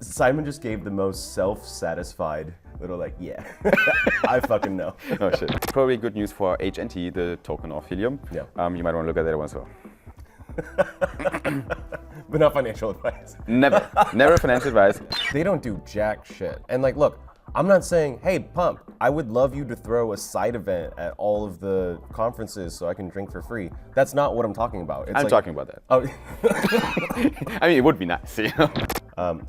Simon just gave the most self-satisfied little like, yeah, I fucking know. Oh shit. Probably good news for AT&T, the token of Helium. Yeah. You might want to look at that one as well. But not financial advice. Never financial advice. They don't do jack shit. And like, look, I'm not saying, hey, Pump, I would love you to throw a side event at all of the conferences so I can drink for free. That's not what I'm talking about. I'm talking about that. Oh. I mean, it would be nice, you know?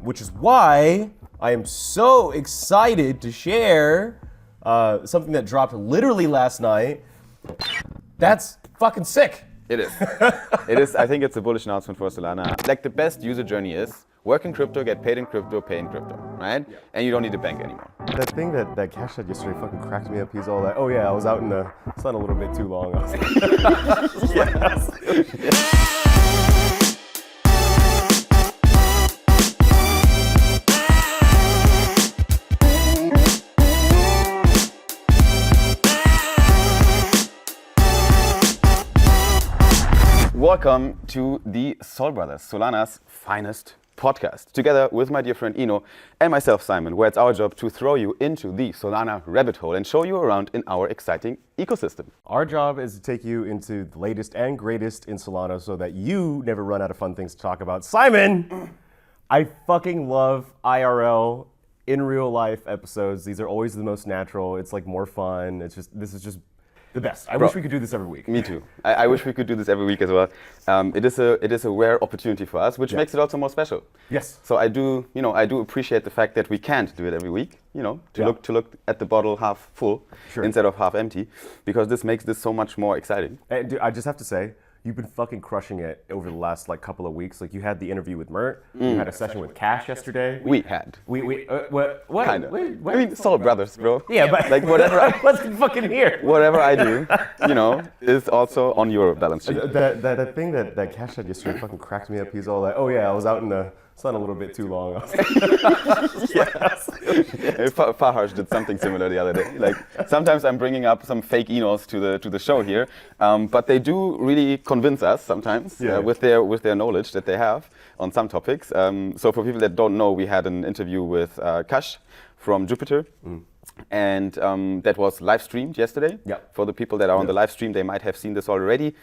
Which is why I am so excited to share something that dropped literally last night. That's fucking sick. It is. It is. I think it's a bullish announcement for Solana. Like the best user journey is work in crypto, get paid in crypto, pay in crypto, right? Yeah. And you don't need a bank anymore. That thing that Cash said yesterday fucking cracked me up. He's all like, oh yeah, I was out in the sun a little bit too long. I was like, yes. Welcome to the Sol Brothers, Solana's finest podcast, together with my dear friend Eno and myself, Simon, where it's our job to throw you into the Solana rabbit hole and show you around in our exciting ecosystem. Our job is to take you into the latest and greatest in Solana so that you never run out of fun things to talk about. Simon, I fucking love IRL, in real life episodes. These are always the most natural. It's like more fun. This is just the best. I wish we could do this every week. Me too. I wish we could do this every week as well. It is a rare opportunity for us, which makes it also more special. Yes. So I do appreciate the fact that we can't do it every week. To look at the bottle half full instead of half empty, because this makes this so much more exciting. And dude, I just have to say, you've been fucking crushing it over the last couple of weeks. Like you had the interview with Mert, you had a session with Cash yesterday. We had. What? Kind of. Wait, I mean, Sol Brothers, bro. Yeah, but like whatever I wasn't fucking here. Whatever I do, is also on your balance sheet. That thing that Cash said yesterday fucking cracked me up. He's all like, oh yeah, I was out in the sun a little bit too long. I was like, yes. Farhaj did something similar the other day. Like sometimes I'm bringing up some fake Enos to the show here, but they do really convince us sometimes with their knowledge that they have on some topics. So for people that don't know, we had an interview with Kash from Jupiter. And that was live streamed yesterday. Yep. For the people that are on the live stream, they might have seen this already.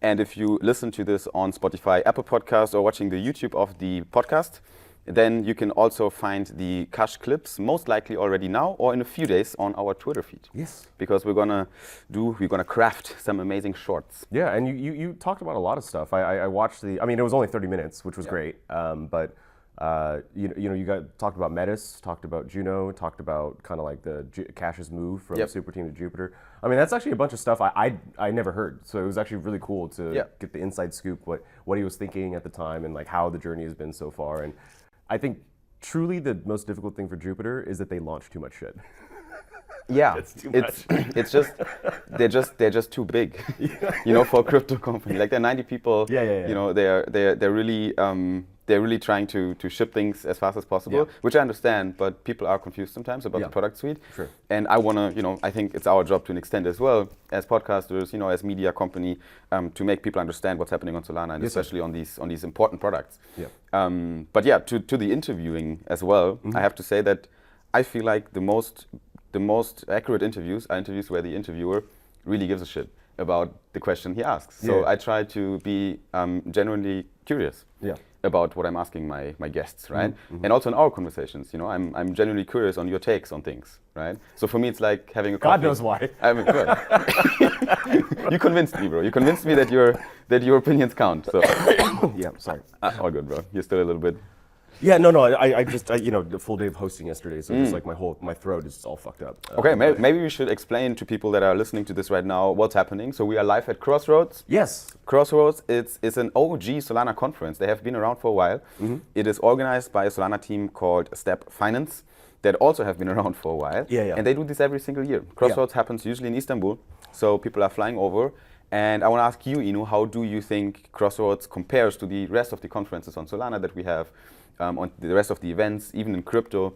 And if you listen to this on Spotify, Apple Podcasts, or watching the YouTube of the podcast, then you can also find the Cash clips, most likely already now or in a few days on our Twitter feed. Yes. Because we're gonna craft some amazing shorts. Yeah, and you talked about a lot of stuff. I watched it was only 30 minutes, which was great. But you talked about Metis, talked about Juno, talked about kind of like the Cash's move from Super Team to Jupiter. I mean, that's actually a bunch of stuff I never heard. So it was actually really cool to get the inside scoop, what he was thinking at the time and like how the journey has been so far. And I think truly the most difficult thing for Jupiter is that they launch too much shit. Yeah, it's too much. It's just they're just too big, for a crypto company. Like they're 90 people. They're really trying to ship things as fast as possible, which I understand. But people are confused sometimes about the product suite. Sure. And I think it's our job to an extent as well as podcasters, as media company, to make people understand what's happening on Solana and especially on these important products. Yeah. To the interviewing as well, I have to say that I feel like the most accurate interviews are interviews where the interviewer really gives a shit about the question he asks. So I try to be genuinely curious about what I'm asking my guests, right? And also in our conversations, I'm genuinely curious on your takes on things, right? So for me, it's like having a coffee. God knows why. I mean, you convinced me, bro. You convinced me that your opinions count. So yeah, sorry. All good, bro. You're still a little bit. Yeah, no, I just the full day of hosting yesterday, so just like my throat is all fucked up. Okay, maybe we should explain to people that are listening to this right now what's happening. So we are live at Crossroads. Yes. Crossroads, it's an OG Solana conference. They have been around for a while. It is organized by a Solana team called Step Finance that also have been around for a while. Yeah. And they do this every single year. Crossroads happens usually in Istanbul, so people are flying over. And I want to ask you, Eno, how do you think Crossroads compares to the rest of the conferences on Solana that we have? On the rest of the events, even in crypto,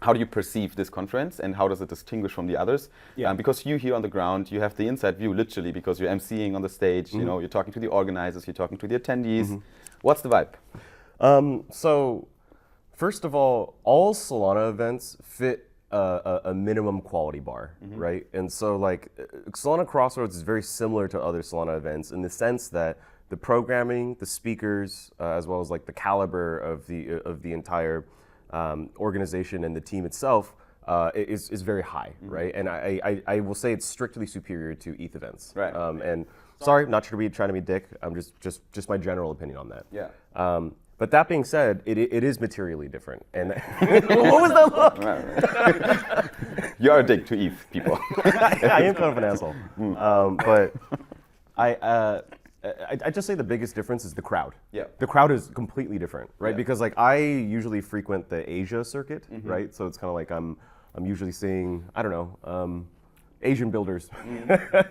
how do you perceive this conference and how does it distinguish from the others? Yeah. Because you here on the ground, you have the inside view literally because you're emceeing on the stage, you're talking to the organizers, you're talking to the attendees. What's the vibe? So First of all Solana events fit a minimum quality bar, right? And so like Solana Crossroads is very similar to other Solana events in the sense that the programming, the speakers, as well as like the caliber of the entire organization and the team itself is very high, right? And I will say it's strictly superior to ETH events, right? And sorry, not trying to be dick. I'm just my general opinion on that. Yeah. But that being said, it is materially different. And what was that look? You're a dick to ETH people. I am kind of an asshole. But I just say the biggest difference is the crowd. Yeah. The crowd is completely different, right? Yeah. Because like I usually frequent the Asia circuit, right? So it's kind of like I'm usually seeing, I don't know, Asian builders.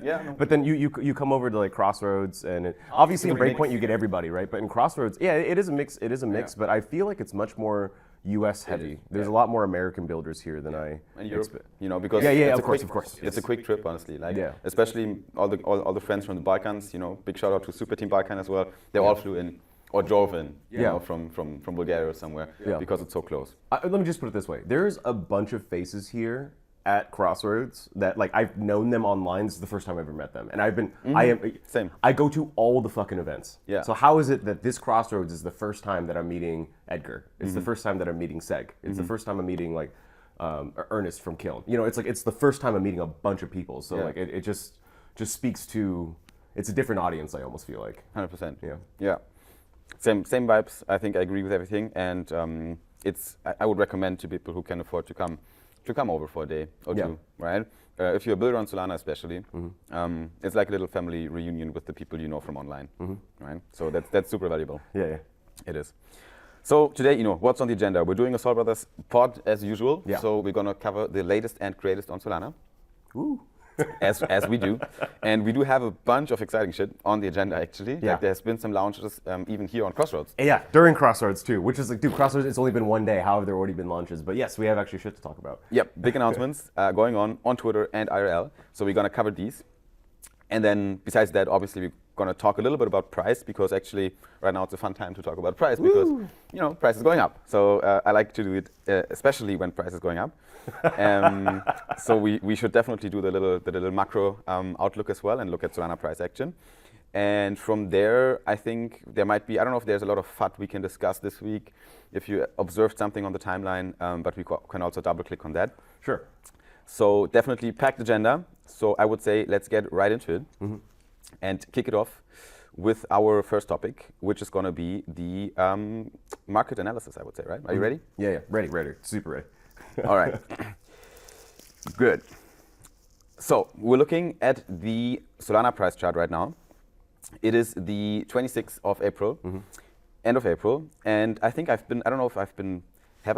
Yeah. No. But then you come over to like Crossroads, and obviously in Breakpoint you get everybody, right? But in Crossroads, yeah, it is a mix. It is a mix, but I feel like it's much more U.S. heavy. There's a lot more American builders here than I expect. You know, because of course. It's a quick trip, honestly. Like, especially all the friends from the Balkans. You know, big shout out to Super Team Balkan as well. They all flew in or drove in, you know, from Bulgaria or somewhere because it's so close. Let me just put it this way: there's a bunch of faces here at Crossroads that like I've known them online. This is the first time I've ever met them, and I've been same. I go to all the fucking events. Yeah. So how is it that this Crossroads is the first time that I'm meeting Edgar? It's the first time that I'm meeting Seg. It's the first time I'm meeting like Ernest from Kiln. You know, it's the first time I'm meeting a bunch of people. So like it just speaks to it's a different audience. I almost feel like 100%. Yeah. Yeah. Same vibes. I think I agree with everything, and I would recommend to people who can afford to come over for a day or two, right? If you're a builder on Solana especially, it's like a little family reunion with the people you know from online, right? So that's super valuable. Yeah. It is. So today, you know, what's on the agenda? We're doing a Sol Brothers pod as usual. Yeah. So we're gonna cover the latest and greatest on Solana. Ooh. as we do. And we do have a bunch of exciting shit on the agenda, actually. Yeah. Like there's been some launches even here on Crossroads. Yeah, during Crossroads too, which is like, dude, Crossroads, it's only been one day. However, there have already been launches. But yes, we have actually shit to talk about. Yep, big announcements going on Twitter and IRL. So we're going to cover these. And then besides that, obviously, we're going to talk a little bit about price, because actually right now it's a fun time to talk about price because, you know, price is going up. So I like to do it, especially when price is going up. So we should definitely do the little macro outlook as well and look at Solana price action. And from there, I think there might be, I don't know if there's a lot of FUD we can discuss this week, if you observed something on the timeline, but we can also double click on that. Sure. So definitely packed agenda. So I would say let's get right into it and kick it off with our first topic, which is going to be the market analysis, I would say, right? Are you ready? Yeah. Ready. Super ready. All right. Good. So we're looking at the Solana price chart right now. It is the 26th of April, end of April. And I think have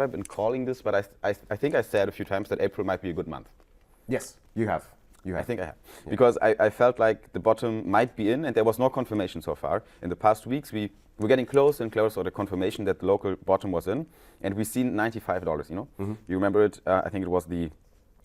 I been calling this, but I think I said a few times that April might be a good month. Yes, you have. I think I have. Yeah. Because I felt like the bottom might be in, and there was no confirmation so far. In the past weeks, we were getting closer and closer to the confirmation that the local bottom was in, and we've seen $95, you know? You remember it, I think it was the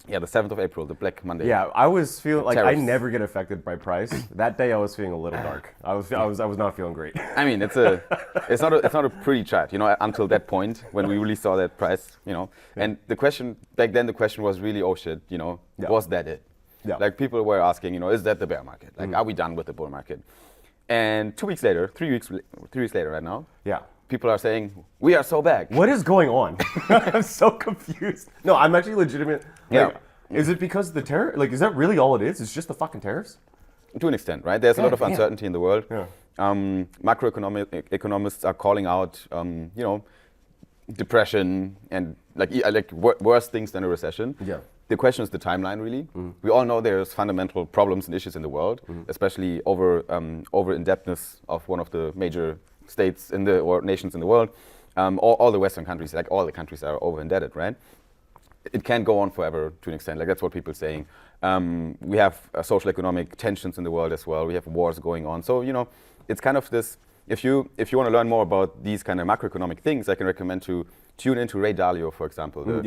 7th of April, the Black Monday. Yeah, I was feeling like tariffs. I never get affected by price. That day I was feeling a little dark. I was not feeling great. I mean, it's not a pretty chart, you know, until that point when we really saw that price, you know. And the question back then, was really, oh shit, you know, was that it? Yeah. Like people were asking, you know, is that the bear market? Like, are we done with the bull market? And 2 weeks later, 3 weeks later right now, people are saying, we are so back. What is going on? I'm so confused. No, I'm actually legitimate. Like, is it because the tariff? Like, is that really all it is? It's just the fucking tariffs? To an extent, right? There's a lot of uncertainty in the world. Yeah. Economists are calling out, you know, depression and like worse things than a recession. Yeah. The question is the timeline, really. We all know there's fundamental problems and issues in the world, especially over indebtedness of one of the major states or nations in the world. All the Western countries, like all the countries, are over indebted, right? It can't go on forever to an extent. Like that's what people are saying. We have social economic tensions in the world as well. We have wars going on. So you know, it's kind of this. If you want to learn more about these kind of macroeconomic things, I can recommend to tune into Ray Dalio, for example.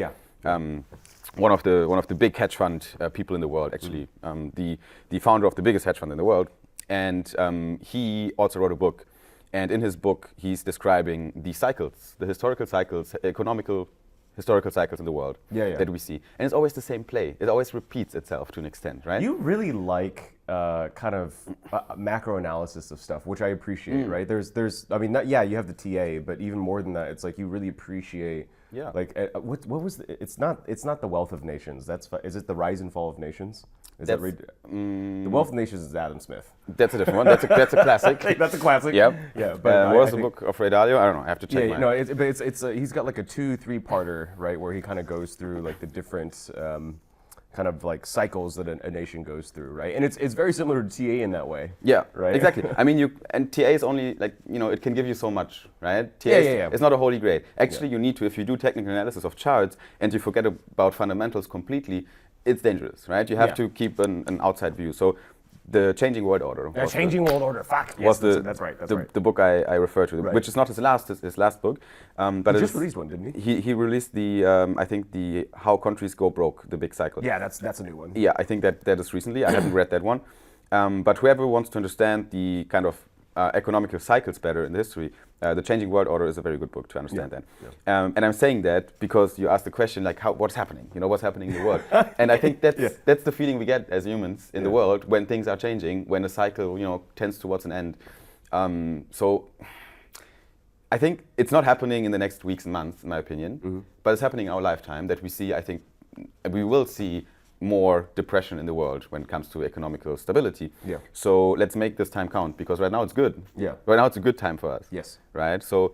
One of the big hedge fund people in the world, actually, the founder of the biggest hedge fund in the world, and he also wrote a book And in his book, he's describing the cycles, the historical cycles, economical historical cycles in the world that we see. And it's always the same play. It always repeats itself to an extent, right? You really like kind of macro analysis of stuff, which I appreciate, right? I mean, you have the TA, but even more than that, it's like you really appreciate. Yeah. Like, what was it's not the Wealth of Nations. Is it the Rise and Fall of Nations? The Wealth of Nations is Adam Smith. That's a different one. That's a classic. That's a classic. Yep. Yeah. But what was the book of Ray Dalio? I don't know. I have to check. Yeah. No. It's he's got like a 2-3-parter, right, where he kind of goes through like the different kind of like cycles that a nation goes through, right? And it's very similar to TA in that way. Yeah. Right. Exactly. I mean, and TA is only like it can give you so much, right? TA It's not a holy grail. Actually, you need to, if you do technical analysis of charts and you forget about fundamentals completely, it's dangerous, right? You have to keep an outside view. So the Changing World Order. Changing World Order. Fuck. Yes, that's right. The book I refer to, which is not his last book, but he just released one, didn't he? He released the I think the How Countries Go Broke, the big cycle. Yeah, that's a new one. Yeah, I think that is recently. I haven't read that one, but whoever wants to understand the kind of economical cycles better in history, The Changing World Order is a very good book to understand that. Yeah. And I'm saying that because you asked the question like, what's happening? What's happening in the world? And I think that's the feeling we get as humans in the world when things are changing, when a cycle tends towards an end. So I think it's not happening in the next weeks and months, in my opinion, but it's happening in our lifetime that we see. I think we will see more depression in the world when it comes to economical stability. Yeah. So let's make this time count, because right now it's good. Yeah. Right now it's a good time for us. Yes. Right. So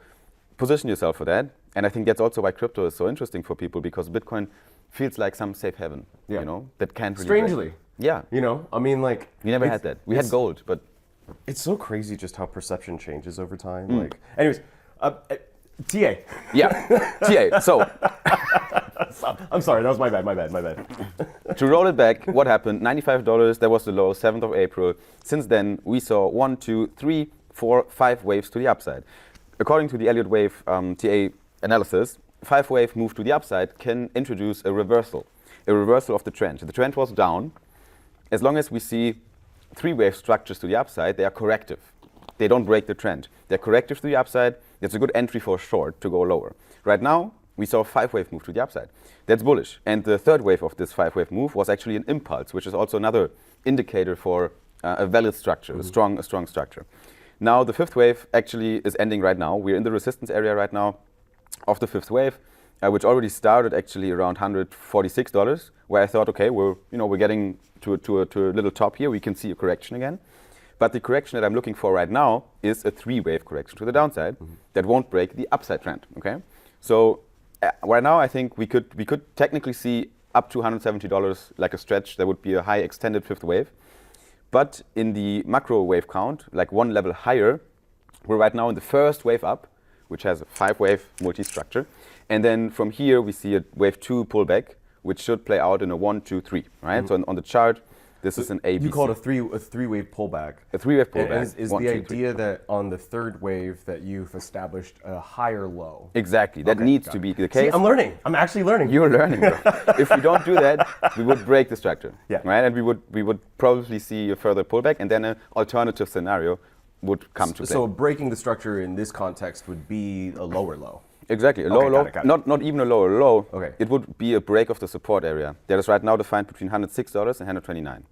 position yourself for that. And I think that's also why crypto is so interesting for people, because Bitcoin feels like some safe haven. Yeah. That can't really strangely. break. Yeah. I mean, like, we never had that. We had gold, but it's so crazy just how perception changes over time. Like, anyways, TA. Yeah. TA. So. I'm sorry, that was my bad. To roll it back, what happened? $95, that was the low, 7th of April. Since then, we saw 1, 2, 3, 4, 5 waves to the upside. According to the Elliott wave TA analysis, 5 wave move to the upside can introduce a reversal of the trend. The trend was down. As long as we see 3 wave structures to the upside, they are corrective. They don't break the trend. They're corrective to the upside. That's a good entry for a short to go lower. Right now, we saw a 5 wave move to the upside. That's bullish. And the 3rd wave of this 5 wave move was actually an impulse, which is also another indicator for a valid structure, a strong structure. Now the 5th wave actually is ending right now. We're in the resistance area right now of the 5th wave, which already started actually around $146, where I thought, okay, we're getting to a little top here. We can see a correction again. But the correction that I'm looking for right now is a 3-wave correction to the downside that won't break the upside trend. Okay, so right now I think we could technically see up to $170 like a stretch. That would be a high extended 5th wave. But in the macro wave count, like one level higher, we're right now in the 1st wave up, which has a 5-wave multi-structure. And then from here we see a wave 2 pullback, which should play out in a 1, 2, 3. Right. So on the chart, this is an ABC. You call it a 3-wave pullback. A 3-wave pullback. Is the idea that on the 3rd wave that you've established a higher low? Exactly. That needs to be the case. See, I'm learning. I'm actually learning. You're learning, bro. If we don't do that, we would break the structure. Yeah. Right? And we would probably see a further pullback, and then an alternative scenario would come to play. So breaking the structure in this context would be a lower low. Exactly, a lower low, not even a lower low. Okay. It would be a break of the support area that is right now defined between $106 and $129.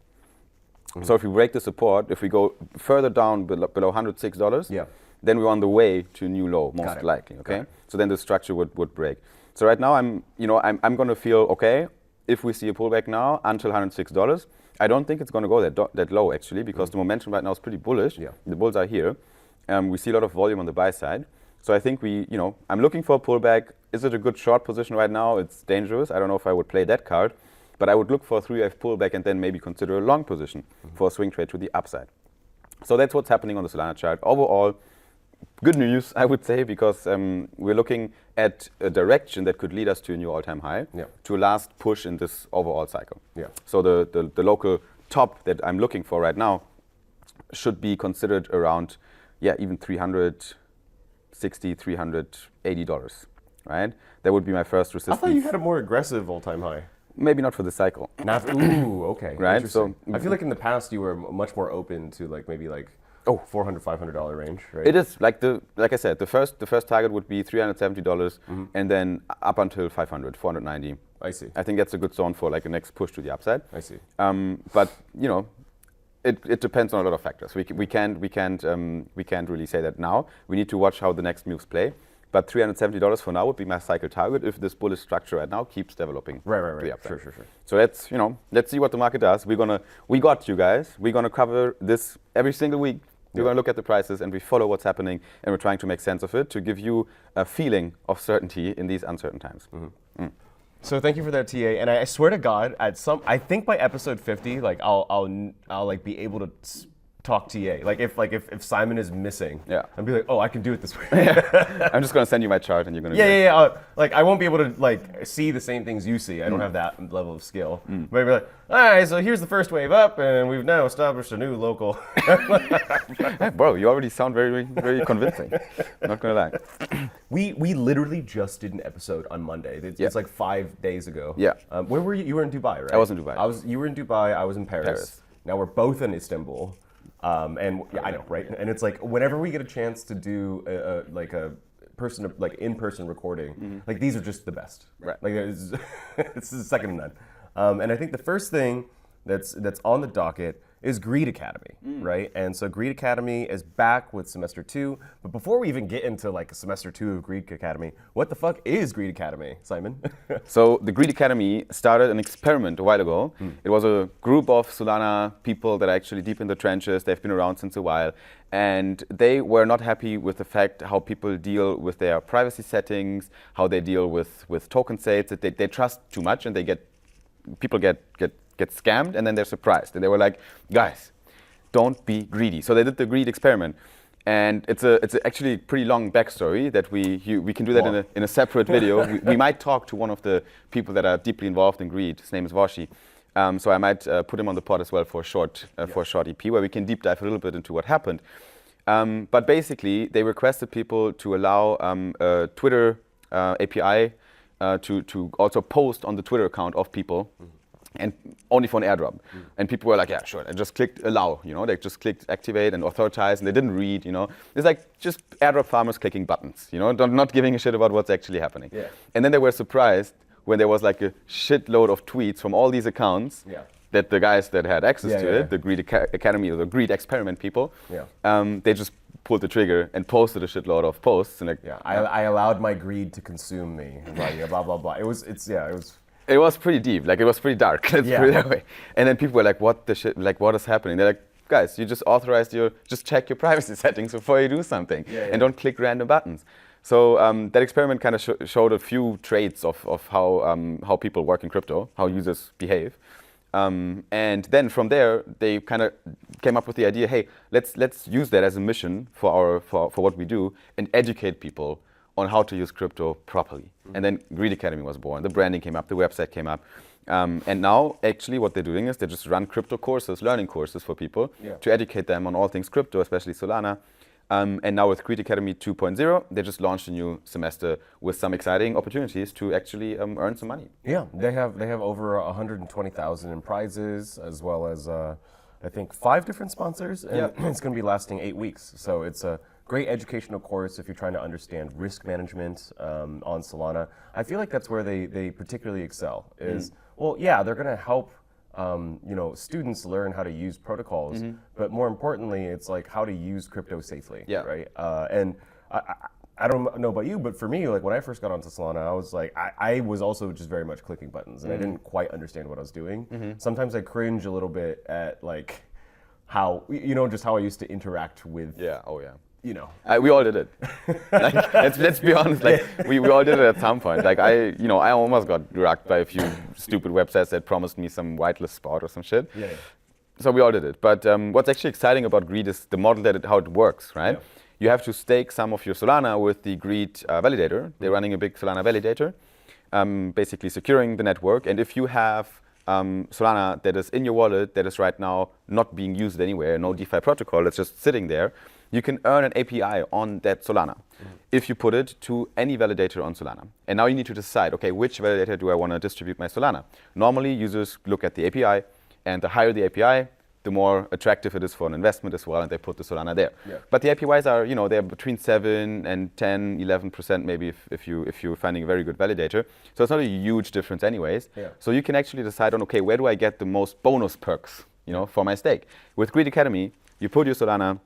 So if we break the support, if we go further down below $106, then we're on the way to a new low, most likely. Okay, so then the structure would break. So right now I'm going to feel okay if we see a pullback now until $106. I don't think it's going to go that low actually, because the momentum right now is pretty bullish. Yeah. The bulls are here. We see a lot of volume on the buy side. So I think I'm looking for a pullback. Is it a good short position right now? It's dangerous. I don't know if I would play that card. But I would look for a 3-wave pullback and then maybe consider a long position for a swing trade to the upside. So that's what's happening on the Solana chart. Overall, good news, I would say, because we're looking at a direction that could lead us to a new all-time high, to a last push in this overall cycle. Yeah. So the local top that I'm looking for right now should be considered around, even $360, $380, right? That would be my first resistance. I thought you had a more aggressive all-time high. Maybe not for the cycle. Ooh, okay. Right. So I feel like in the past you were much more open to maybe $400, $500 range, right? It is like I said, the first target would be $370, and then up until 500, 490. I see. I think that's a good zone for like a next push to the upside. I see. But it depends on a lot of factors. We can't really say that now. We need to watch how the next moves play. But $370 for now would be my cycle target if this bullish structure right now keeps developing. Right. Sure. So let's see what the market does. We got you guys. We're gonna cover this every single week. We're gonna look at the prices and we follow what's happening and we're trying to make sense of it to give you a feeling of certainty in these uncertain times. So thank you for that, TA. And I swear to God, I think by episode 50, like I'll like be able to talk TA. Like if Simon is missing, I'll be like, oh, I can do it this way. I'm just gonna send you my chart and you're gonna. Yeah. Like I won't be able to like see the same things you see. I don't have that level of skill. But I'll be like, all right, so here's the first wave up, and we've now established a new local. Hey, bro, you already sound very, very convincing. I'm not gonna lie. We literally just did an episode on Monday. It's like 5 days ago. Yeah. Where were you? You were in Dubai, right? I was in Dubai. You were in Dubai. I was in Paris. Now we're both in Istanbul. And I know, right? And it's like whenever we get a chance to do a in-person recording, like these are just the best. Right. Like it's second to none. And I think the first thing that's on the docket is Greed Academy, right? And so Greed Academy is back with semester 2. But before we even get into like semester 2 of Greed Academy, what the fuck is Greed Academy, Simon? So the Greed Academy started an experiment a while ago. It was a group of Solana people that are actually deep in the trenches. They've been around since a while. And they were not happy with the fact how people deal with their privacy settings, how they deal with token states, that they trust too much and people get scammed and then they're surprised. And they were like, guys, don't be greedy. So they did the greed experiment. And it's actually a pretty long backstory that we can do that in a separate video. we might talk to one of the people that are deeply involved in greed. His name is Voshi. So I might put him on the pod as well for a short EP where we can deep dive a little bit into what happened. But basically, they requested people to allow a Twitter API to also post on the Twitter account of people. And only for an airdrop. And people were like, yeah, sure. I just clicked allow, they just clicked activate and authorize and they didn't read, It's like just airdrop farmers clicking buttons, not giving a shit about what's actually happening. Yeah. And then they were surprised when there was like a shitload of tweets from all these accounts that the guys that had access to it, the Greed Academy or the Greed Experiment people, they just pulled the trigger and posted a shitload of posts. And I allowed my greed to consume me, blah, blah, blah. It was It was pretty deep, like it was pretty dark, let's put it that way. And then people were like, what the shit, like what is happening? They're like, guys, you just authorized just check your privacy settings before you do something and don't click random buttons. So that experiment kind of showed a few traits of how people work in crypto, how users behave. And then from there, they kind of came up with the idea, hey, let's use that as a mission for what we do and educate people on how to use crypto properly. And then Greed Academy was born. The branding came up, the website came up. And now, actually, what they're doing is they just run crypto courses, learning courses for people to educate them on all things crypto, especially Solana. And now with Greed Academy 2.0, they just launched a new semester with some exciting opportunities to actually earn some money. Yeah, they have over 120,000 in prizes, as well as, I think, 5 different sponsors. And it's going to be lasting 8 weeks. So it's a great educational course if you're trying to understand risk management on Solana. I feel like that's where they particularly excel. They're going to help students learn how to use protocols, but more importantly, it's like how to use crypto safely, right? And I don't know about you, but for me, like when I first got onto Solana, I was like, I was also just very much clicking buttons, and I didn't quite understand what I was doing. Sometimes I cringe a little bit at like how just how I used to interact with. We all did it. Like, let's be honest. Like we all did it at some point. Like I almost got drugged by a few stupid websites that promised me some whitelist spot or some shit. So we all did it. But what's actually exciting about Greed is the model how it works, right? You have to stake some of your Solana with the Greed validator. They're running a big Solana validator, basically securing the network. And if you have Solana that is in your wallet that is right now not being used anywhere, no DeFi protocol, it's just sitting there, you can earn an API on that Solana if you put it to any validator on Solana. And now you need to decide, okay, which validator do I want to distribute my Solana? Normally, users look at the API, and the higher the API, the more attractive it is for an investment as well, and they put the Solana there. Yeah. But the APYs are, they're between 7 and 10, 11% maybe if you're finding a very good validator. So it's not a huge difference anyways. Yeah. So you can actually decide on, okay, where do I get the most bonus perks, for my stake? With Greed Academy, you put your Solana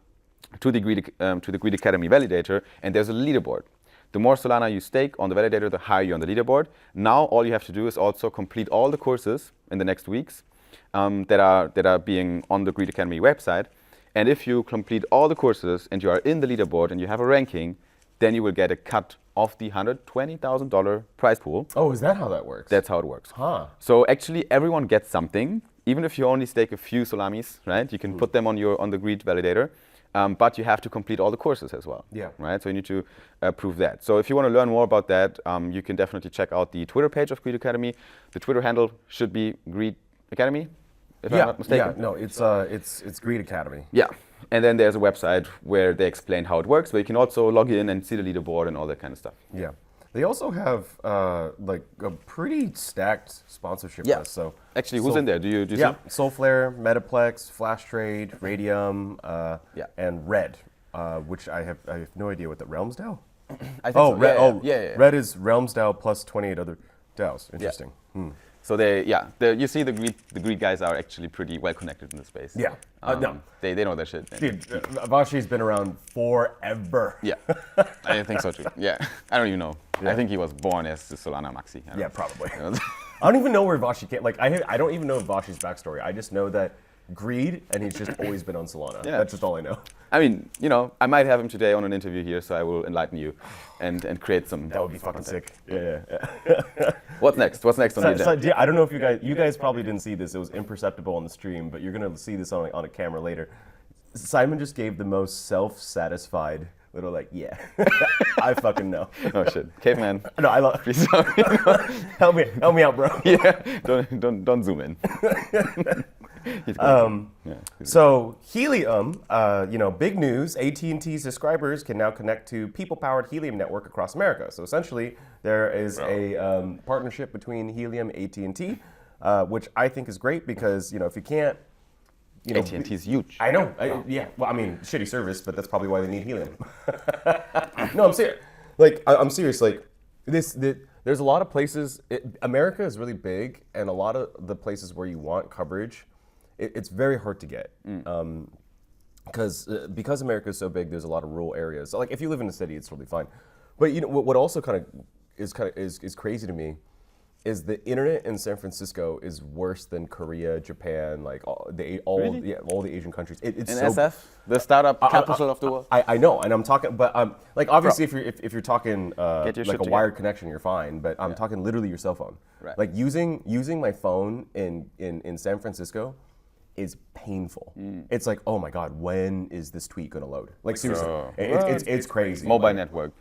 to the Greed Academy validator, and there's a leaderboard. The more Solana you stake on the validator, the higher you're on the leaderboard. Now all you have to do is also complete all the courses in the next weeks that are being on the Greed Academy website. And if you complete all the courses and you are in the leaderboard and you have a ranking, then you will get a cut of the $120,000 prize pool. Oh, is that how that works? That's how it works. Huh. So actually everyone gets something, even if you only stake a few Solamis, right? You can put them on the Greed validator. But you have to complete all the courses as well. Yeah. Right. So you need to prove that. So if you want to learn more about that, you can definitely check out the Twitter page of Greed Academy. The Twitter handle should be Greed Academy, if I'm not mistaken. Yeah. No, it's Greed Academy. Yeah. And then there's a website where they explain how it works, where you can also log in and see the leaderboard and all that kind of stuff. Yeah. They also have like a pretty stacked sponsorship list. So actually, who's in there? Do you see? Solflare, Metaplex, Flash Trade, Radium, and Red, which I have no idea what the Realms DAO. I think so. Red is Realms DAO plus 28 other DAOs. Interesting. Yeah. So you see the Greed guys are actually pretty well connected in the space. Yeah. No. They know their shit. Dude, Vashi's been around forever. Yeah, I think so too. Yeah, I don't even know. Yeah. I think he was born as the Solana Maxi. Yeah, probably. I don't even know where Vashi came. Like, I don't even know Vashi's backstory. I just know that Greed, and he's just always been on Solana. Yeah. That's just all I know. I mean, I might have him today on an interview here, so I will enlighten you and create some. That would be fucking sick. Yeah. What's next? What's next on the agenda? I don't know if you guys probably didn't see this. It was imperceptible on the stream, but you're gonna see this on a camera later. Simon just gave the most self-satisfied little I fucking know. Oh shit, caveman. No, I love. Please help me out, bro. Yeah, don't zoom in. So Helium, big news. AT&T subscribers can now connect to people-powered Helium network across America. So essentially, there is a partnership between Helium and AT&T, which I think is great because if you can't. AT&T is huge. I know. Well, I mean, shitty service, but that's probably why they need Helium. No, I'm serious. I'm serious. There's a lot of places. America is really big, and a lot of the places where you want coverage, it's very hard to get. Because America is so big, there's a lot of rural areas. So, if you live in a city, it's totally fine. But what also is crazy to me is the internet in San Francisco is worse than Korea, Japan, all the Asian countries. It's in SF, the startup capital of the world. I know, and I'm talking, but obviously if you're talking a wired connection, you're fine. But I'm talking literally your cell phone. Right. Using my phone in San Francisco is painful. It's oh my god, when is this tweet gonna load? Seriously, it's crazy. Mobile network.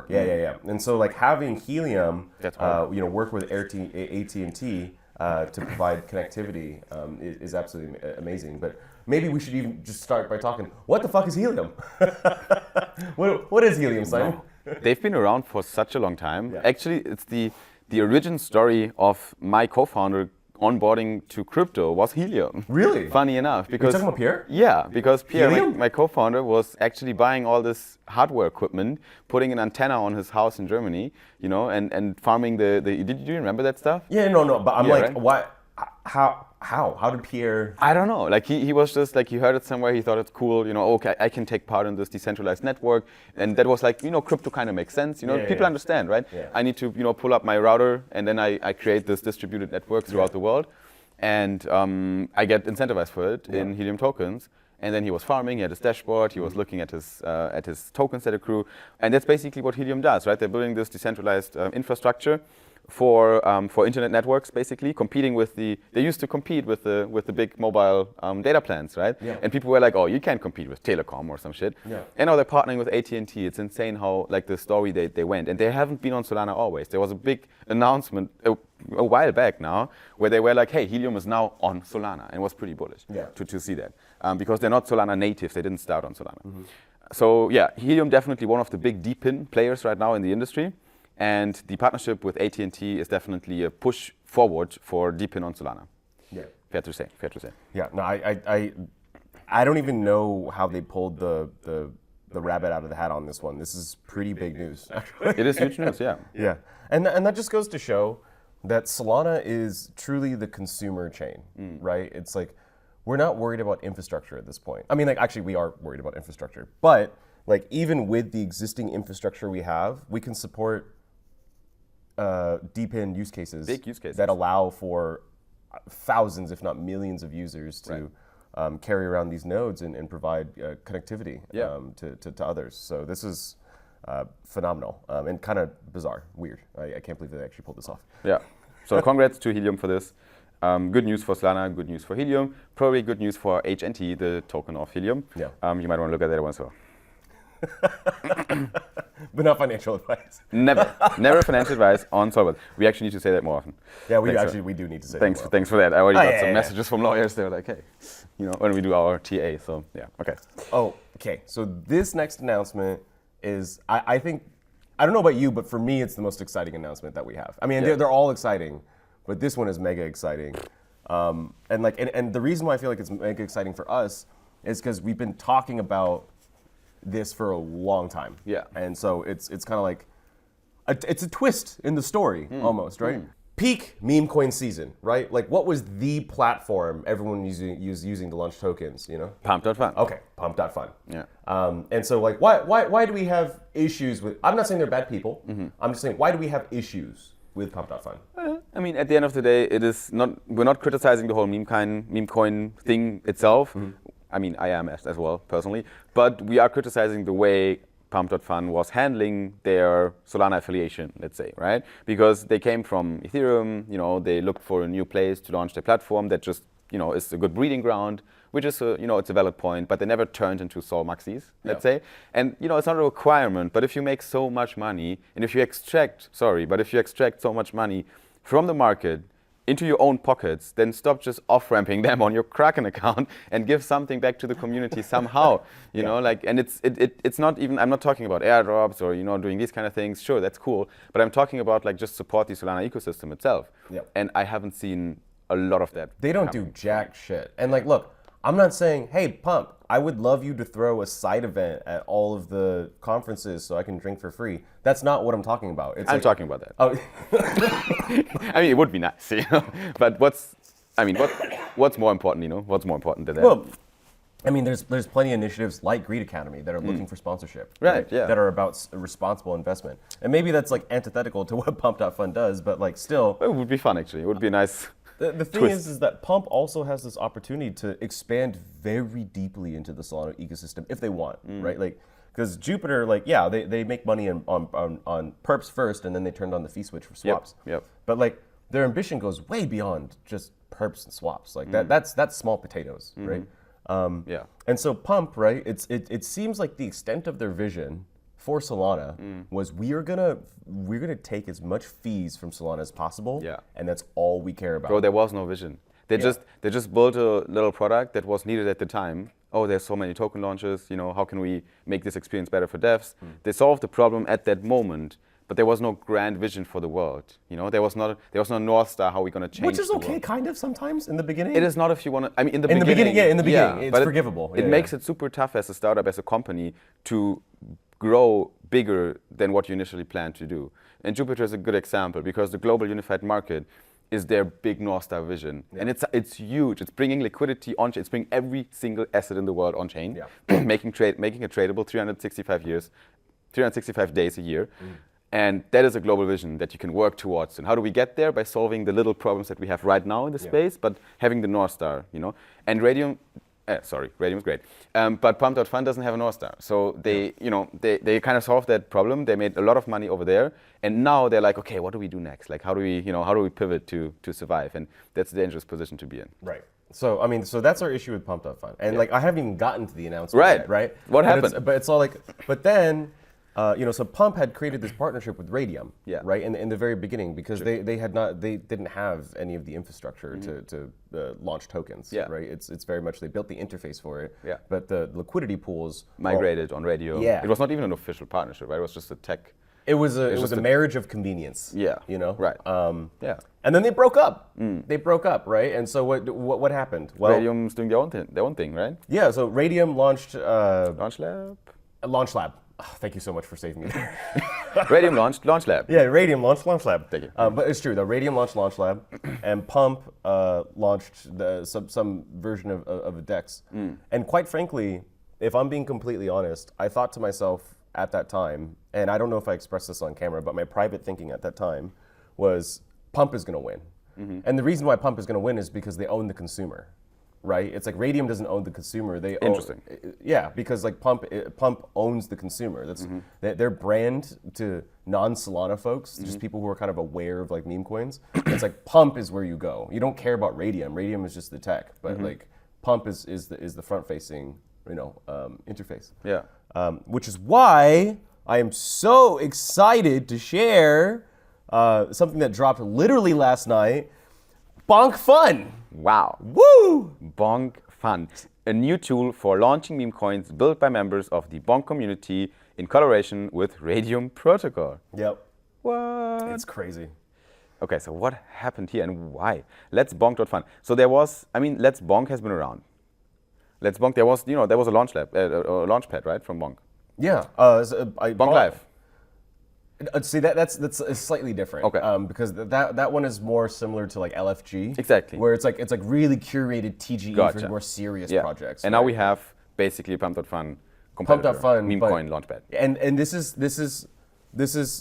Yeah. And so having Helium, work with AT&T to provide connectivity is absolutely amazing. But maybe we should even just start by talking. What the fuck is Helium? What is Helium, Simon? They've been around for such a long time. Yeah. Actually, it's the origin story of my co-founder onboarding to crypto was Helium. Really? Funny enough. Because, you're talking about Pierre? Yeah, because Pierre, my co-founder, was actually buying all this hardware equipment, putting an antenna on his house in Germany, and farming did you remember that stuff? Yeah, no, but I'm right? what? How did Pierre? I don't know. He was just he heard it somewhere. He thought it's cool. Okay, I can take part in this decentralized network, and that was crypto kind of makes sense. People understand, right? Yeah. I need to pull up my router, and then I create this distributed network throughout the world, and I get incentivized for it in Helium tokens. And then he was farming. He had his dashboard. He was looking at his tokens that accrue, and that's basically what Helium does, right? They're building this decentralized infrastructure for internet networks, basically competing with they used to compete with the big mobile data plans, right? Yeah. And people were like, oh, you can't compete with Telecom or some shit. Yeah. And now they're partnering with AT&T. It's insane how the story they went, and they haven't been on Solana always. There was a big announcement a while back now where they were like, hey, Helium is now on Solana, and it was pretty bullish to see that because they're not Solana native. They didn't start on Solana. Mm-hmm. So Helium definitely one of the big deep-in players right now in the industry. And the partnership with AT&T is definitely a push forward for deep in on Solana. Yeah. Fair to say. Yeah, no, I don't even know how they pulled the rabbit out of the hat on this one. This is pretty big news, actually. It is huge news, yeah. Yeah, and that just goes to show that Solana is truly the consumer chain, right? It's like, we're not worried about infrastructure at this point. I mean, like, actually, we are worried about infrastructure, but like, even with the existing infrastructure we have, we can support deep-in use cases, big use cases that allow for thousands, if not millions, of users to carry around these nodes and provide connectivity to others. So this is phenomenal and kind of bizarre, weird. I can't believe they actually pulled this off. Yeah. So congrats to Helium for this. Good news for Solana, good news for Helium. Probably good news for AT&T, the token of Helium. Yeah. You might want to look at that one as well. But not financial advice. Never financial advice on Solana. We actually need to say that more often. Yeah, we do need to say that more often. Thanks for that. I already got some messages from lawyers. They were like, hey, when we do our TA. So yeah, okay. Oh, okay. So this next announcement is, I think, I don't know about you, but for me, it's the most exciting announcement that we have. I mean, they're all exciting, but this one is mega exciting. And the reason why I feel like it's mega exciting for us is because we've been talking about this for a long time. Yeah. And so it's kind of like, it's a twist in the story almost, right? Peak meme coin season, right? Like, what was the platform everyone was using to launch tokens, Pump.fun. Okay, pump.fun. Yeah. And so, like, why do we have issues with, I'm not saying they're bad people, I'm just saying, why do we have issues with pump.fun? I mean, at the end of the day, we're not criticizing the whole meme coin thing itself. I mean, I am as well, personally. But we are criticizing the way Pump.fun was handling their Solana affiliation, let's say, right? Because they came from Ethereum, they looked for a new place to launch their platform that just, is a good breeding ground, which is, it's a valid point, but they never turned into Sol Maxis, let's say. And, it's not a requirement, but if you make so much money, and if you extract so much money from the market into your own pockets, then stop just off-ramping them on your Kraken account and give something back to the community somehow, and it's not even, I'm not talking about airdrops or, doing these kind of things. Sure, that's cool. But I'm talking about just support the Solana ecosystem itself. And I haven't seen a lot of that. They don't do jack shit. And look, I'm not saying, hey, Pump, I would love you to throw a side event at all of the conferences so I can drink for free. That's not what I'm talking about. I'm talking about that. Oh. I mean, it would be nice, But what's more important, What's more important than that? Well, I mean, there's plenty of initiatives like Greed Academy that are looking for sponsorship. Right, yeah. That are about responsible investment. And maybe that's antithetical to what Pump.fun does, but still. It would be fun, actually. It would be nice. The thing is that Pump also has this opportunity to expand very deeply into the Solana ecosystem if they want, right? Because Jupiter, they make money on perps first, and then they turned on the fee switch for swaps. Yep. But their ambition goes way beyond just perps and swaps. That's small potatoes, right? And so Pump, right? It seems like the extent of their vision for Solana was we're gonna take as much fees from Solana as possible, and that's all we care about. Bro, there was no vision. They just built a little product that was needed at the time. Oh, there's so many token launches. How can we make this experience better for devs? They solved the problem at that moment, but there was no grand vision for the world. There was no North Star how we're gonna change. Which is the okay, world. kind of sometimes in the beginning. It is not if you want to. I mean, in the beginning, it's forgivable. It makes it super tough as a startup, as a company, to grow bigger than what you initially planned to do. And Jupiter is a good example because the global unified market is their big North Star vision. And it's huge. It's bringing liquidity on chain. It's bringing every single asset in the world on chain, making it tradable 365 days a year. And that is a global vision that you can work towards. And how do we get there? By solving the little problems that we have right now in the space, but having the North Star, And Radium, Radium's great. But Pump.fun doesn't have a North Star. So they kind of solved that problem. They made a lot of money over there. And now they're like, okay, what do we do next? How do we pivot to survive? And that's a dangerous position to be in. Right. So, so that's our issue with Pump.fun. And I haven't even gotten to the announcement yet, right? What happened? But it's all but then, so Pump had created this partnership with Radium, right, in the very beginning, because they didn't have any of the infrastructure to launch tokens, right? It's very much, they built the interface for it, but the liquidity pools migrated on Radium. Yeah. It was not even an official partnership, right? It was just a tech It was a marriage of convenience. Yeah. You know. Right. Yeah. And then they broke up. They broke up, right? And so what happened? Well, Radium's doing their own thing, right? Yeah. So Radium launched Launchpad. Launchpad. Oh, thank you so much for saving me there. Radium launched Launchpad. Yeah, Radium launched Launchpad. Thank you. But it's true. The Radium launched Launchpad, and Pump launched some version of a DEX. And quite frankly, if I'm being completely honest, I thought to myself at that time, and I don't know if I expressed this on camera, but my private thinking at that time was Pump is going to win. And the reason why Pump is going to win is because they own the consumer. Right, it's like Radium doesn't own the consumer. They Interesting. Yeah, because like Pump owns the consumer. That's their brand to non-Solana folks, just people who are kind of aware of like meme coins. It's like Pump is where you go. You don't care about Radium. Radium is just the tech, but like Pump is the front-facing interface. Yeah. Which is why I am so excited to share something that dropped literally last night. bonkfun. Wow. Woo! bonkfun, a new tool for launching meme coins built by members of the Bonk community in collaboration with Radium Protocol. Yep. What? It's crazy. Okay, so what happened here and why? Let's bonk.fun. So Let's Bonk has been around. Let's Bonk, there was a launchpad, right, from Bonk. Yeah. Bonk Live. See, that's slightly different. Okay. Because that one is more similar to like LFG. Exactly. Where it's like really curated TGE Gotcha. for more serious Yeah. projects. And right? now we have basically pumpdotfun competitor, pumpdotfun meme coin launchpad. And this is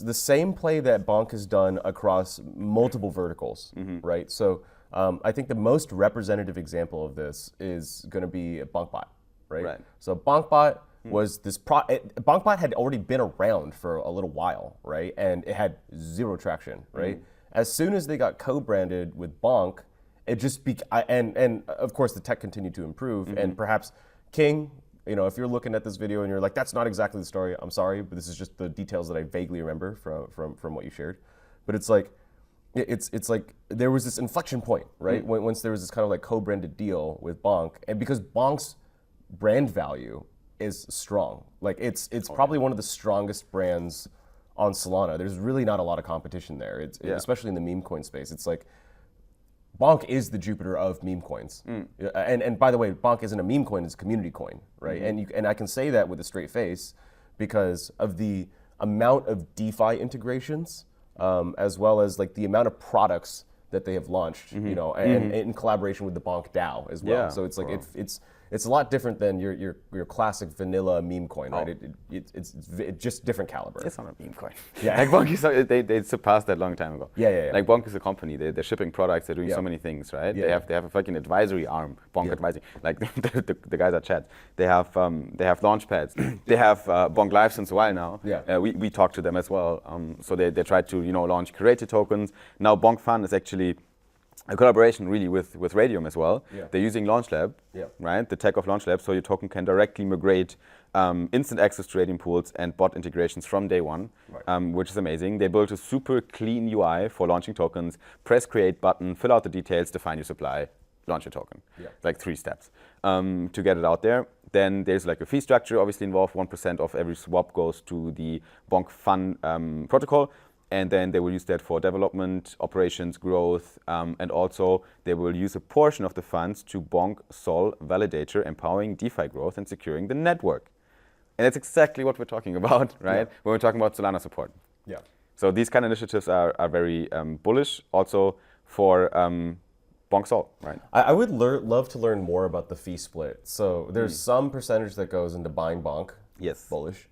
the same play that Bonk has done across multiple verticals, right? So I think the most representative example of this is going to be BonkBot, right? Right. So BonkBot was this BonkBot had already been around for a little while, right? And it had zero traction, right? As soon as they got co-branded with Bonk, it just and of course the tech continued to improve, and perhaps King, if you're looking at this video and you're like, that's not exactly the story, I'm sorry, but this is just the details that I vaguely remember from what you shared. But it's like there was this inflection point, right? Once there was this kind of like co-branded deal with Bonk, and because Bonk's brand value is strong. Like it's probably one of the strongest brands on Solana. There's really not a lot of competition there. Especially in the meme coin space. It's like Bonk is the Jupiter of meme coins. And by the way, Bonk isn't a meme coin; it's a community coin, right? And I can say that with a straight face because of the amount of DeFi integrations, as well as like the amount of products that they have launched, and in collaboration with the Bonk DAO as well. Yeah, So it's like it's a lot different than your classic vanilla meme coin, right? It's just different caliber. It's not a meme coin. Yeah. Like Bonk they surpassed that long time ago. Yeah. Like Bonk is a company. They're shipping products. They're doing so many things, right? Yeah. They have a fucking advisory arm, Bonk Advisory. Like the guys at Chat. They have launchpads. They have Bonk Live since a while now. Yeah. We talked to them as well. So they tried to launch curated tokens. Now BonkFun is actually a collaboration really with Radium as well. Yeah. They're using LaunchLab, right? The tech of LaunchLab, so your token can directly migrate instant access to Radium pools and bot integrations from day one, which is amazing. They built a super clean UI for launching tokens. Press create button, fill out the details, define your supply, launch your token. Like 3 steps to get it out there. Then there's like a fee structure obviously involved. 1% of every swap goes to the bonkfun protocol. And then they will use that for development, operations, growth, and also they will use a portion of the funds to Bonk Sol Validator, empowering DeFi growth and securing the network. And that's exactly what we're talking about, right? When we're talking about Solana support. Yeah. So these kind of initiatives are very bullish also for Bonk Sol, right? I would love to learn more about the fee split. So there's some percentage that goes into buying Bonk. Yes. Bullish.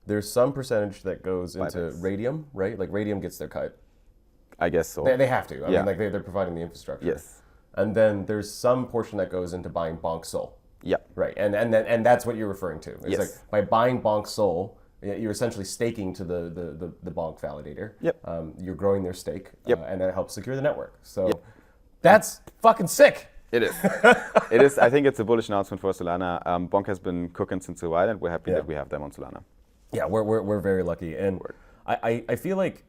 There's some percentage that goes into Buybacks. Radium, right? Like Radium gets their cut. I guess so. They have to. I mean, like they're providing the infrastructure. Yes. And then there's some portion that goes into buying Bonk Sol. Yeah. Right. And that's what you're referring to. It's Yes. like by buying Bonk Sol, you're essentially staking to the Bonk validator. Yep. You're growing their stake. Yep. And that helps secure the network. So that's fucking sick. It is. It is. I think it's a bullish announcement for Solana. Bonk has been cooking since a while, and we're happy that we have them on Solana. Yeah, we're very lucky, and I feel like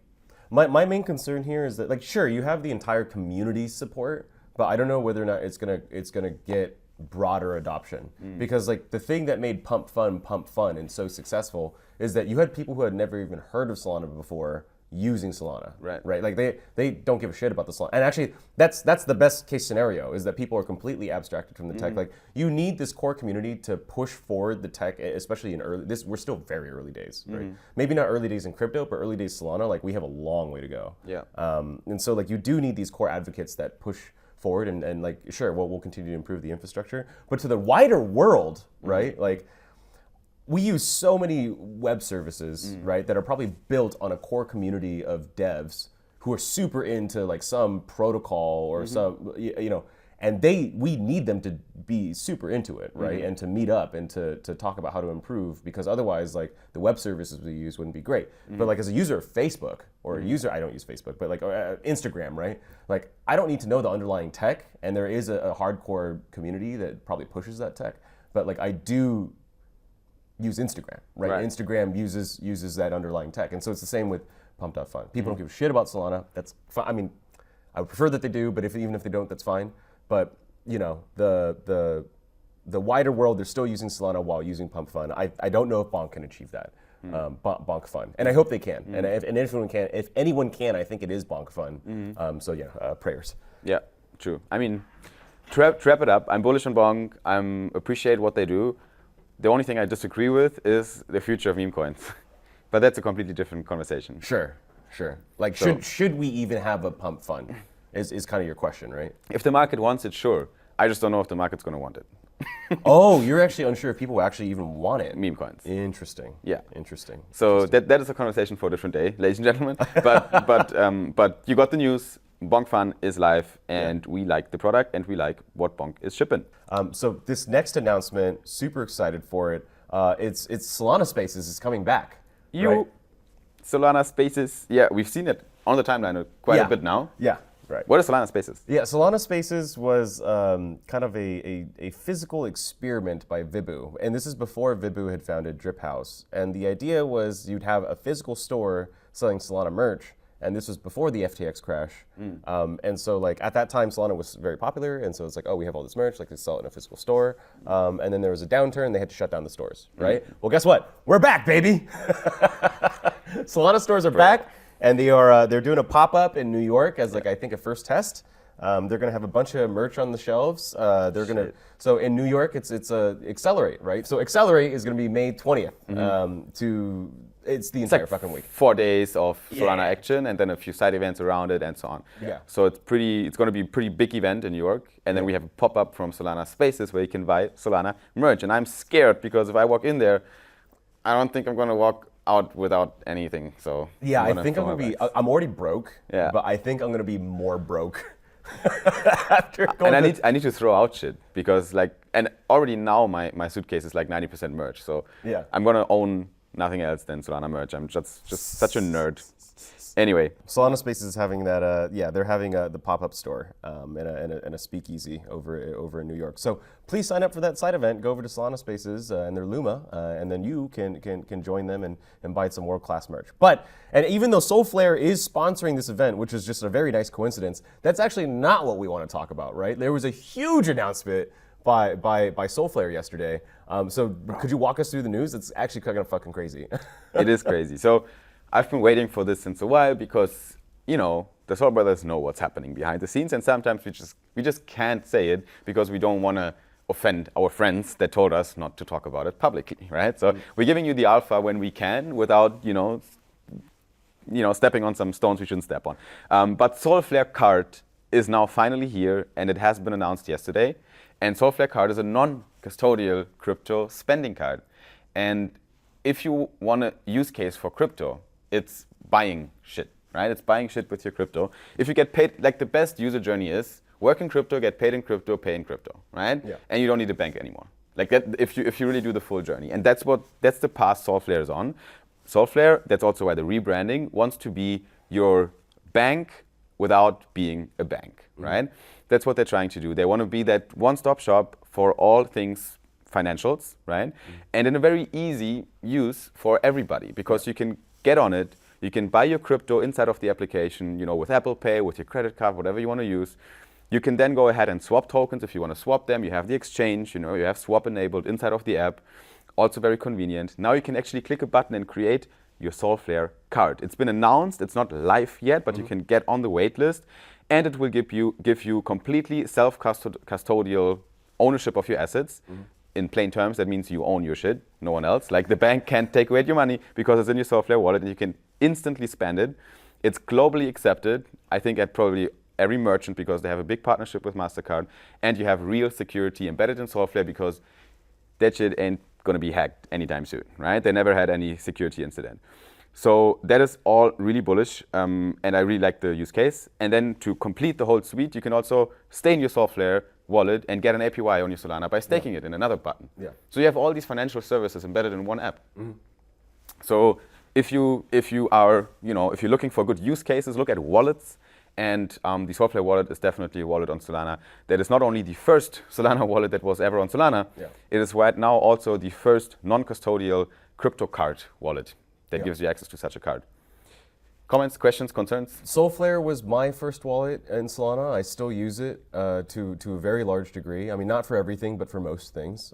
my main concern here is that, like, sure, you have the entire community support, but I don't know whether or not it's gonna get broader adoption. Because like the thing that made pump fun and so successful is that you had people who had never even heard of Solana before using Solana, right? Like they don't give a shit about the Solana. And actually, that's the best case scenario, is that people are completely abstracted from the tech. Like you need this core community to push forward the tech, especially in we're still very early days, right? Maybe not early days in crypto, but early days Solana, like we have a long way to go. Yeah. And so like you do need these core advocates that push forward and like, sure, we'll continue to improve the infrastructure, but to the wider world, right? Like, we use so many web services, right, that are probably built on a core community of devs who are super into like some protocol or some, and we need them to be super into it, right, and to meet up and to talk about how to improve, because otherwise, like, the web services we use wouldn't be great. But like as a user of Facebook or a user, I don't use Facebook, but like Instagram, right, like I don't need to know the underlying tech, and there is a hardcore community that probably pushes that tech, but like I do use Instagram, right? Instagram uses that underlying tech. And so it's the same with pumpdotfun. People don't give a shit about Solana. That's fine. I mean, I would prefer that they do, but even if they don't, that's fine. But, the wider world, they're still using Solana while using pumpfun. I don't know if Bonk can achieve that. Bonkfun. And I hope they can. And if anyone can, I think it is bonkfun. So yeah, prayers. Yeah, true. I mean, to wrap it up, I'm bullish on Bonk. I appreciate what they do. The only thing I disagree with is the future of meme coins. But that's a completely different conversation. Sure. Like, should we even have a pump fund is kind of your question, right? If the market wants it, sure. I just don't know if the market's going to want it. Oh, you're actually unsure if people will actually even want it. Meme coins. Interesting. Yeah. Interesting. So that is a conversation for a different day, ladies and gentlemen. But you got the news. bonkfun is live, and we like the product, and we like what Bonk is shipping. So this next announcement, super excited for it. It's Solana Spaces is coming back. Right? Solana Spaces. Yeah, we've seen it on the timeline quite a bit now. Yeah. Right. What is Solana Spaces? Yeah, Solana Spaces was kind of a physical experiment by Vibu. And this is before Vibu had founded Drip House. And the idea was you'd have a physical store selling Solana merch. And this was before the FTX crash. And so like at that time, Solana was very popular. And so it's like, oh, we have all this merch, like let's sell it in a physical store. And then there was a downturn, they had to shut down the stores, right? Well, guess what? We're back, baby. Solana stores are back. And they're doing a pop-up in New York as like I think a first test. They're gonna have a bunch of merch on the shelves. So in New York it's Accelerate, right? So Accelerate is gonna be May 20th. It's the entire fucking week. 4 days of Solana action and then a few side events around it and so on. Yeah. So it's gonna be a pretty big event in New York. And then we have a pop-up from Solana Spaces where you can buy Solana merch. And I'm scared because if I walk in there, I don't think I'm gonna walk out without anything. So yeah, I think I'm gonna be. I'm already broke. Yeah. But I think I'm gonna be more broke after going. And I need to throw out shit because and already now my suitcase is like 90% merch. So yeah, I'm gonna own nothing else than Solana merch. I'm just such a nerd. Anyway, Solana Spaces is having that. They're having the pop-up store and a speakeasy over in New York. So please sign up for that side event. Go over to Solana Spaces and their Luma, and then you can join them and buy some world-class merch. And even though Solflare is sponsoring this event, which is just a very nice coincidence, that's actually not what we want to talk about, right? There was a huge announcement by Solflare yesterday. So could you walk us through the news? It's actually kind of fucking crazy. It is crazy. So I've been waiting for this since a while because, the Soul Brothers know what's happening behind the scenes, and sometimes we just can't say it because we don't want to offend our friends that told us not to talk about it publicly, right? So we're giving you the alpha when we can without, stepping on some stones we shouldn't step on. But Solflare Card is now finally here, and it has been announced yesterday. And Solflare Card is a non-custodial crypto spending card. And if you want a use case for crypto, it's buying shit, right? It's buying shit with your crypto. If you get paid, like the best user journey is work in crypto, get paid in crypto, pay in crypto, right? Yeah. And you don't need a bank anymore. Like that, if you really do the full journey. And that's the path Solflare is on. Solflare, that's also why the rebranding, wants to be your bank without being a bank, right? That's what they're trying to do. They want to be that one-stop shop for all things financials, right? And in a very easy use for everybody because you can get on it, you can buy your crypto inside of the application, with Apple Pay, with your credit card, whatever you want to use. You can then go ahead and swap tokens if you want to swap them. You have the exchange, you have swap enabled inside of the app. Also very convenient. Now you can actually click a button and create your Solflare card. It's been announced, it's not live yet, but you can get on the wait list, and it will give you completely self-custodial ownership of your assets. In plain terms, that means you own your shit, no one else. Like the bank can't take away your money because it's in your Solflare wallet and you can instantly spend it. It's globally accepted, I think, at probably every merchant because they have a big partnership with MasterCard, and you have real security embedded in Solflare because that shit ain't going to be hacked anytime soon, right? They never had any security incident. So that is all really bullish, and I really like the use case. And then to complete the whole suite, you can also stay in your Solflare wallet and get an APY on your Solana by staking it in another button. So you have all these financial services embedded in one app. So if you're looking for good use cases, look at wallets. And the Solflare wallet is definitely a wallet on Solana that is not only the first Solana wallet that was ever on Solana, it is right now also the first non-custodial crypto card wallet that gives you access to such a card. Comments, questions, concerns? Solflare was my first wallet in Solana. I still use it to a very large degree. I mean, not for everything, but for most things.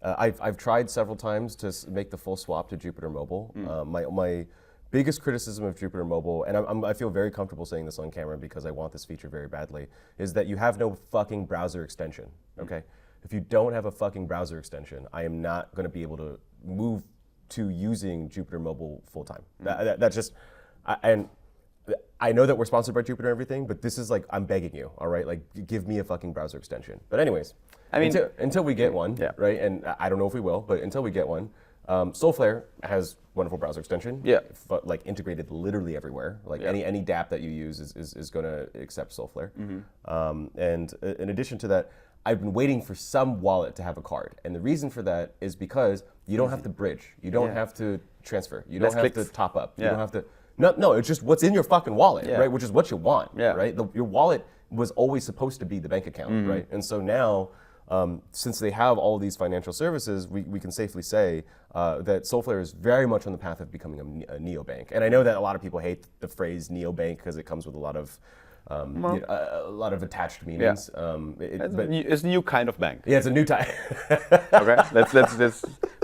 I've tried several times to make the full swap to Jupyter Mobile. My biggest criticism of Jupyter Mobile, and I feel very comfortable saying this on camera because I want this feature very badly, is that you have no fucking browser extension, okay? If you don't have a fucking browser extension, I am not gonna be able to move to using Jupyter Mobile full-time. That's just, and I know that we're sponsored by Jupyter and everything, but this is like, I'm begging you, all right? Like, give me a fucking browser extension. But anyways, I mean, until we get one, right? And I don't know if we will, but until we get one, Solflare has wonderful browser extension. But like integrated literally everywhere. Like any dApp that you use is going to accept Solflare. And in addition to that, I've been waiting for some wallet to have a card. And the reason for that is because you don't have to bridge. You don't have to transfer. You don't have to top up. You don't have to. No, it's just what's in your fucking wallet, right? Which is what you want, right? Your wallet was always supposed to be the bank account, right? And so now, since they have all these financial services, we can safely say that Solflare is very much on the path of becoming a neobank. And I know that a lot of people hate the phrase neobank because it comes with a lot of attached meanings. It's a new kind of bank. Yeah, it's a new type. Okay, let's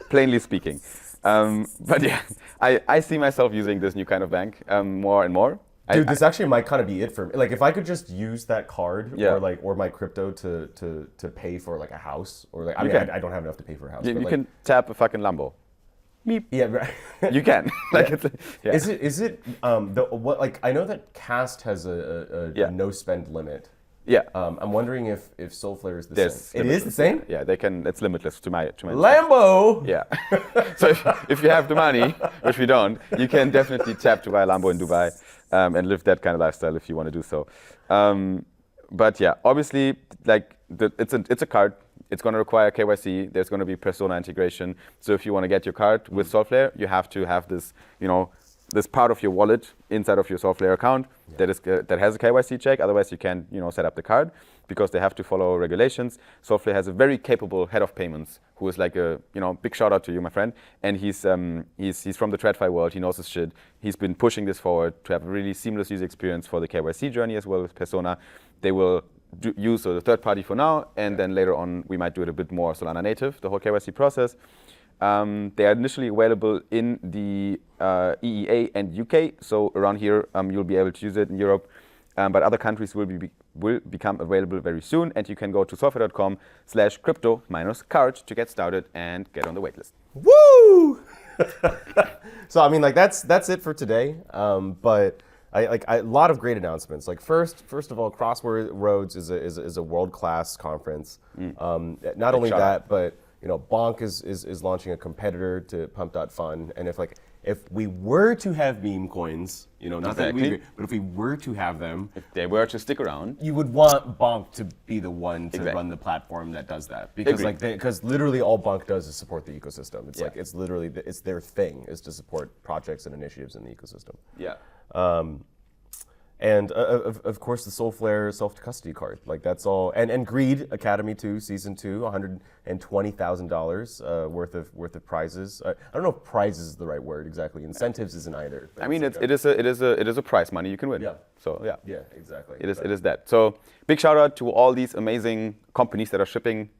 plainly speaking. But yeah, I see myself using this new kind of bank more and more. Dude, this actually might kind of be it for me. Like, if I could just use that card or my crypto to pay for like a house, or like I don't have enough to pay for a house. You can tap a fucking Lambo. Meep. Yeah, right. You can. Is it like I know that Cast has a no spend limit. I'm wondering if Solflare is the same. It is the same? Yeah, they can. It's limitless to my Lambo. Yeah. So if you have the money, which we don't, you can definitely tap to buy a Lambo in Dubai and live that kind of lifestyle if you want to do so. But yeah, obviously, like it's a card. It's going to require KYC. There's going to be persona integration. So if you want to get your card with Solflare, you have to have this, this part of your wallet inside of your Solflare account that has a KYC check. Otherwise, you can't, set up the card because they have to follow regulations. Solflare has a very capable head of payments who is like a, big shout out to you, my friend. And he's from the TradFi world. He knows his shit. He's been pushing this forward to have a really seamless user experience for the KYC journey as well with persona. They will use the third party for now, and then later on we might do it a bit more Solana native, the whole KYC process. They are initially available in the EEA and UK, so around here you'll be able to use it in Europe, but other countries will become available very soon, and you can go to solflare.com/crypto-card to get started and get on the waitlist. Woo! So I mean, like that's it for today, but. A lot of great announcements. Like first of all, Crossroads is a world-class conference. Not only that, but Bonk is launching a competitor to pumpdotfun. And if we were to have Memcoins, not that we, but if we were to have them, if they were to stick around, you would want Bonk to be the one to run the platform that does that, because literally all Bonk does is support the ecosystem. It's like it's literally it's their thing is to support projects and initiatives in the ecosystem. And of course, the Solflare self-custody card. Like that's all. And Greed Academy 2, Season 2, $120,000 worth of prizes. I don't know if prizes is the right word exactly. Incentives isn't either. I mean, it is a prize money you can win. Yeah. So yeah. Yeah, exactly. It is that. So big shout out to all these amazing companies that are shipping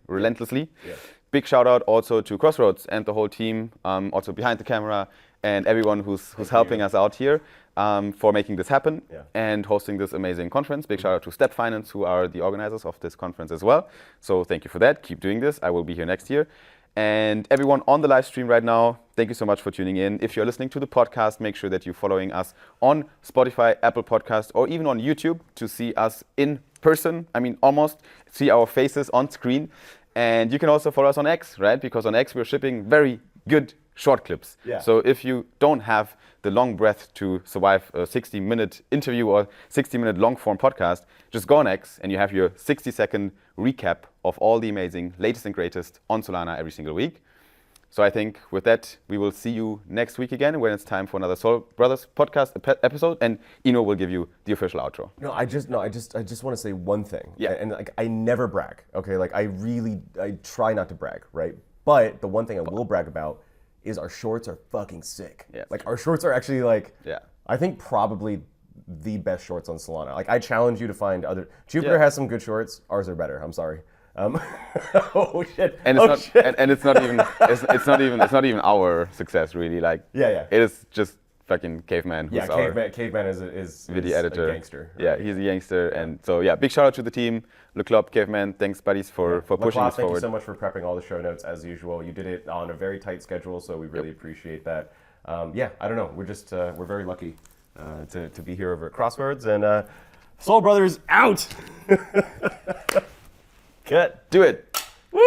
relentlessly. Yeah. Big shout out also to Crossroads and the whole team, also behind the camera, and everyone who's helping us out here for making this happen and hosting this amazing conference. Big shout out to Step Finance, who are the organizers of this conference as well. So thank you for that. Keep doing this. I will be here next year. And everyone on the live stream right now, thank you so much for tuning in. If you're listening to the podcast, make sure that you're following us on Spotify, Apple Podcasts, or even on YouTube to see us in person. I mean, almost see our faces on screen. And you can also follow us on X, right? Because on X, we're shipping very good short clips. Yeah. So if you don't have the long breath to survive a 60-minute interview or 60-minute long-form podcast, just go on X and you have your 60-second recap of all the amazing latest and greatest on Solana every single week. So I think with that, we will see you next week again when it's time for another Sol Brothers podcast episode, and Eno will give you the official outro. I just want to say one thing. Yeah. And like I never brag. Okay. Like I try not to brag, right? But the one thing I will brag about is our shorts are fucking sick. Yeah. Like our shorts are actually like, Yeah. I think probably the best shorts on Solana. Like I challenge you to find other. Jupiter has some good shorts. Ours are better. I'm sorry. Oh shit! And it's not even our success really. Like it is just fucking Caveman. Who's Caveman is video editor, a gangster. Right? Yeah, he's a gangster, and so yeah, big shout out to the team. Le Club, Caveman, thanks buddies for pushing us forward. Thank you so much for prepping all the show notes as usual. You did it on a very tight schedule, so we really appreciate that. I don't know. We're just we're very lucky to be here over at Crossroads, and Sol Brothers out. Cut. Do it. Woo!